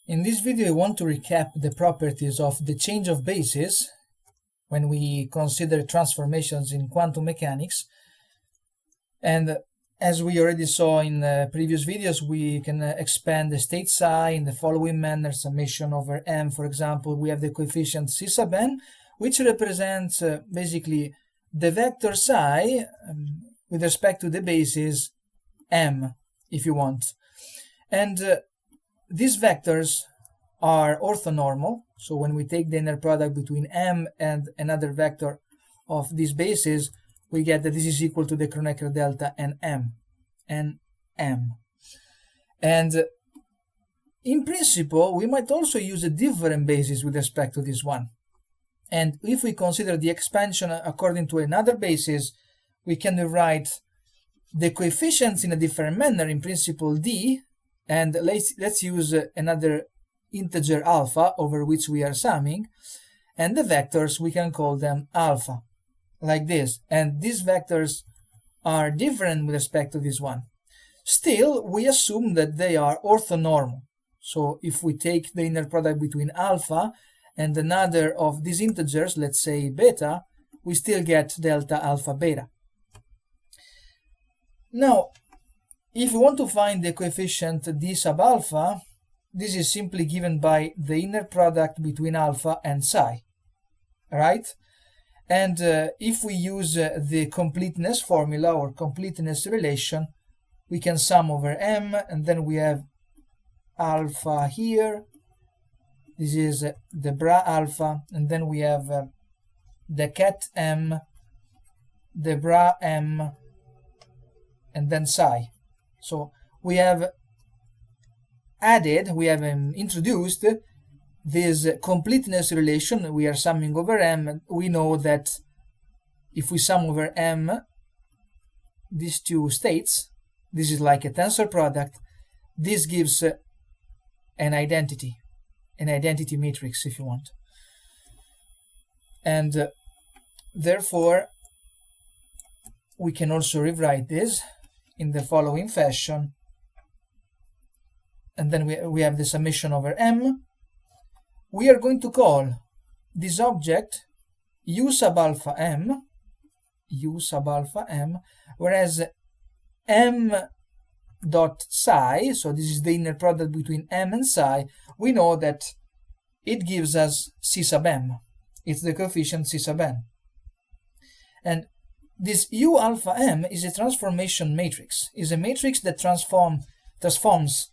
In this video, I want to recap the properties of the change of bases when we consider transformations in quantum mechanics. And as we already saw in previous videos, we can expand the state psi in the following manner: summation over m. For example, we have the coefficient c sub n, which represents basically the vector psi with respect to the basis m, if you want. And these vectors are orthonormal, so when we take the inner product between m and another vector of these bases, we get that this is equal to the Kronecker delta and m. And in principle, we might also use a different basis with respect to this one. And if we consider the expansion according to another basis, we can rewrite the coefficients in a different manner, in principle d, and let's use another integer alpha over which we are summing, and the vectors we can call them alpha, like this. And these vectors are different with respect to this one. Still, we assume that they are orthonormal. So if we take the inner product between alpha and another of these integers, let's say beta, we still get delta alpha beta. Now, if we want to find the coefficient d sub alpha, this is simply given by the inner product between alpha and psi, right? And if we use the completeness formula or completeness relation, we can sum over m, and then we have alpha here. This is the bra alpha, and then we have the cat m, the bra m, and then psi. So we have introduced this completeness relation. We are summing over m, and we know that if we sum over m these two states, this is like a tensor product, this gives an identity matrix, if you want. And therefore we can also rewrite this in the following fashion. And then we have the summation over m. We are going to call this object u sub alpha m, whereas m dot psi, so this is the inner product between m and psi, we know that it gives us c sub m. It's the coefficient c sub n. And this u alpha m is a transformation matrix, is a matrix that transforms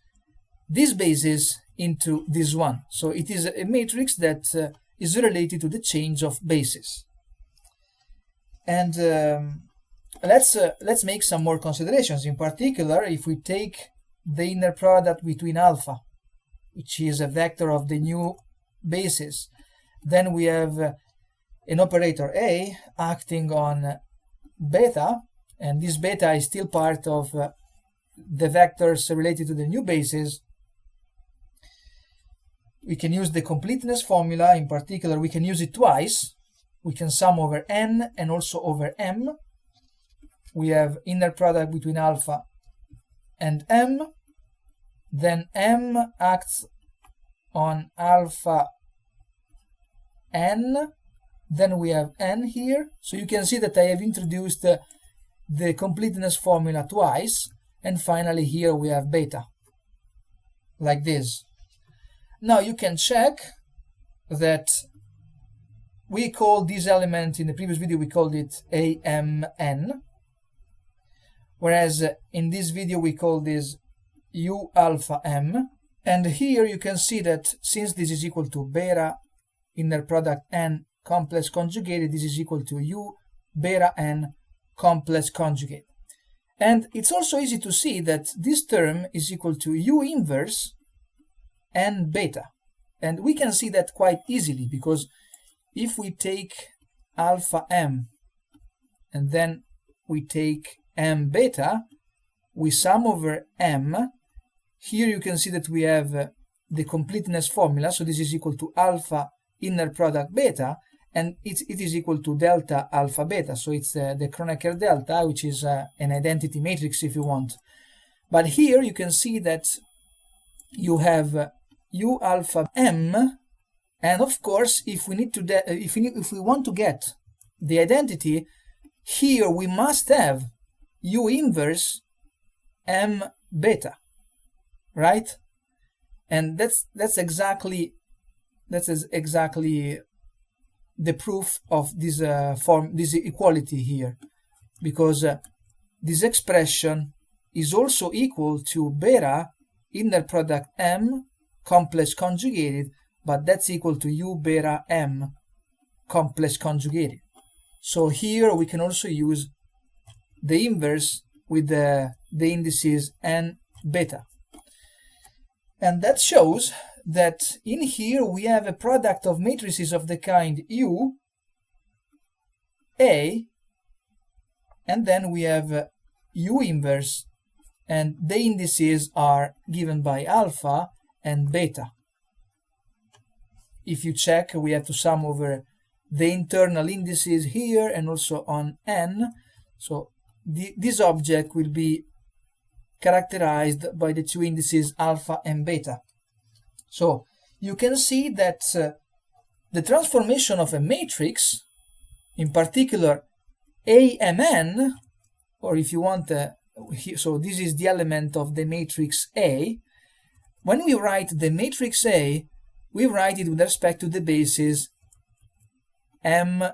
this basis into this one. So it is a matrix that is related to the change of basis. And let's make some more considerations. In particular, if we take the inner product between alpha, which is a vector of the new basis, then we have an operator A acting on beta, and this beta is still part of the vectors related to the new basis. We can use the completeness formula. In particular, we can use it twice. We can sum over n and also over m. We have inner product between alpha and m. Then m acts on alpha n. Then we have n here. So you can see that I have introduced the completeness formula twice. And finally here we have beta, like this. Now you can check that we called this element, in the previous video we called it AMN, whereas in this video we call this U alpha M. And here you can see that since this is equal to beta inner product n complex conjugated, this is equal to U beta n complex conjugate. And it's also easy to see that this term is equal to U inverse n beta. And we can see that quite easily, because if we take alpha m and then we take m beta, we sum over m. Here you can see that we have the completeness formula, so this is equal to alpha inner product beta, and it is equal to delta alpha beta, so it's the Kronecker delta, which is an identity matrix if you want. But here you can see that you have u alpha m, and of course if we need to if we want to get the identity, here we must have u inverse m beta, right? And that's exactly the proof of this this equality here, because this expression is also equal to beta inner product m complex conjugated, but that's equal to u beta m complex conjugated. So here we can also use the inverse with the indices n beta. And that shows that in here we have a product of matrices of the kind U, A, and then we have U inverse, and the indices are given by alpha and beta. If you check, we have to sum over the internal indices here and also on n, so this object will be characterized by the two indices alpha and beta. So you can see that the transformation of a matrix, in particular AMN, or if you want, so this is the element of the matrix A. When we write the matrix A, we write it with respect to the basis Mn.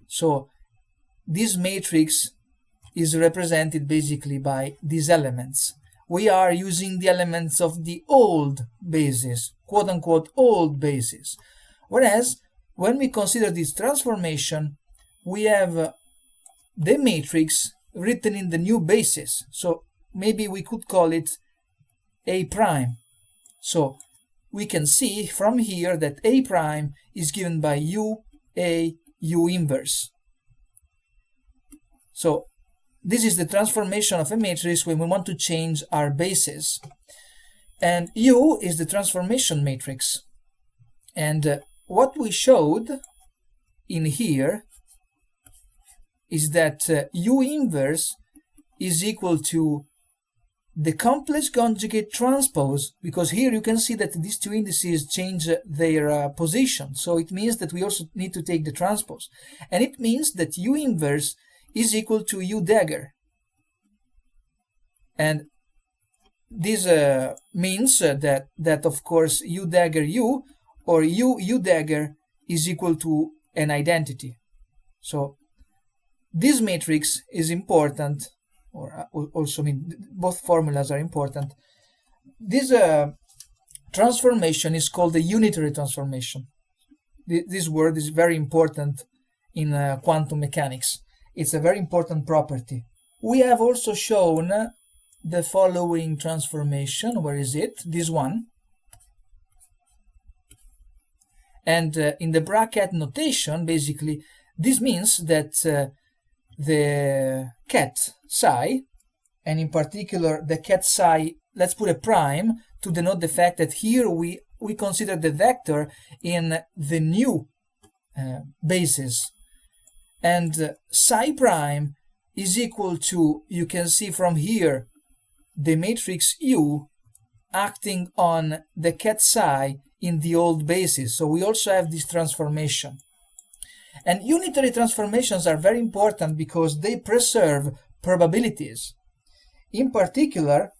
So this matrix is represented basically by these elements. We are using the elements of the old basis, quote-unquote old basis. Whereas, when we consider this transformation, we have the matrix written in the new basis. So maybe we could call it A prime. So we can see from here that A prime is given by U, A, U inverse. So this is the transformation of a matrix when we want to change our basis. And U is the transformation matrix. And what we showed in here is that U inverse is equal to the complex conjugate transpose, because here you can see that these two indices change their position. So it means that we also need to take the transpose. And it means that U inverse is equal to U dagger. And this means that of course U dagger U or U dagger is equal to an identity. So this matrix is important, or also, I mean, both formulas are important. This transformation is called the unitary transformation. This word is very important in quantum mechanics. It's a very important property. We have also shown the following transformation. Where is it? This one. And in the bracket notation, basically, this means that the ket psi, and in particular the ket psi, let's put a prime to denote the fact that here we consider the vector in the new basis. And psi prime is equal to, you can see from here, the matrix U acting on the ket psi in the old basis. So we also have this transformation. And unitary transformations are very important because they preserve probabilities. In particular,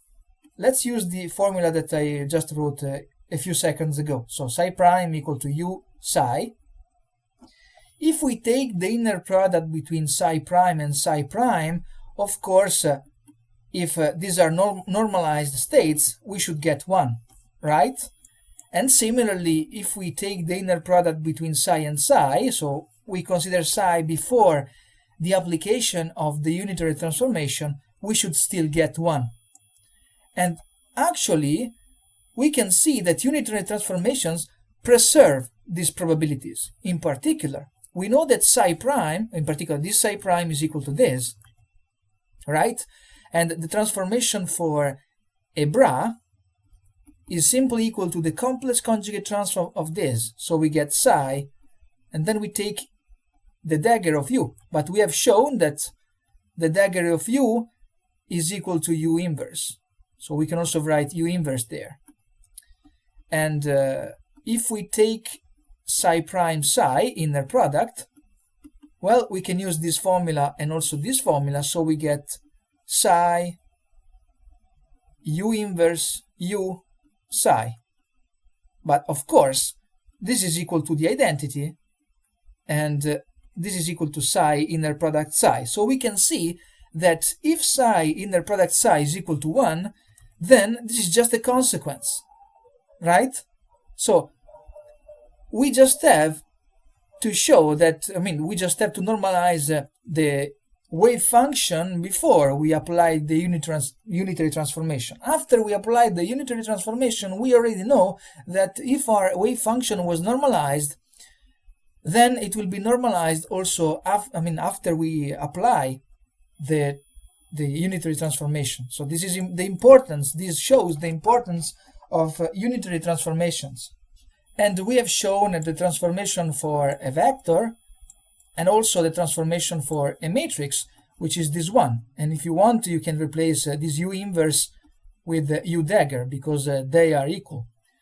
let's use the formula that I just wrote a few seconds ago. So psi prime equal to U psi. If we take the inner product between psi prime and psi prime, of course, if these are normalized states, we should get 1, right? And similarly, if we take the inner product between psi and psi, so we consider psi before the application of the unitary transformation, we should still get 1. And actually, we can see that unitary transformations preserve these probabilities. In particular, we know that psi prime, in particular this psi prime is equal to this, right? And the transformation for a bra is simply equal to the complex conjugate transform of this. So we get psi, and then we take the dagger of U. But we have shown that the dagger of U is equal to U inverse. So we can also write U inverse there. And if we take psi prime psi inner product, well, we can use this formula and also this formula, so we get psi U inverse U psi. But of course, this is equal to the identity, and this is equal to psi inner product psi. So we can see that if psi inner product psi is equal to 1, then this is just a consequence, right? So we just have to show that, we just have to normalize the wave function before we apply the unitary transformation. After we apply the unitary transformation, we already know that if our wave function was normalized, then it will be normalized also after we apply the unitary transformation. So this is the importance, this shows the importance of unitary transformations. And we have shown the transformation for a vector and also the transformation for a matrix, which is this one. And if you want, you can replace this U inverse with U dagger, because they are equal.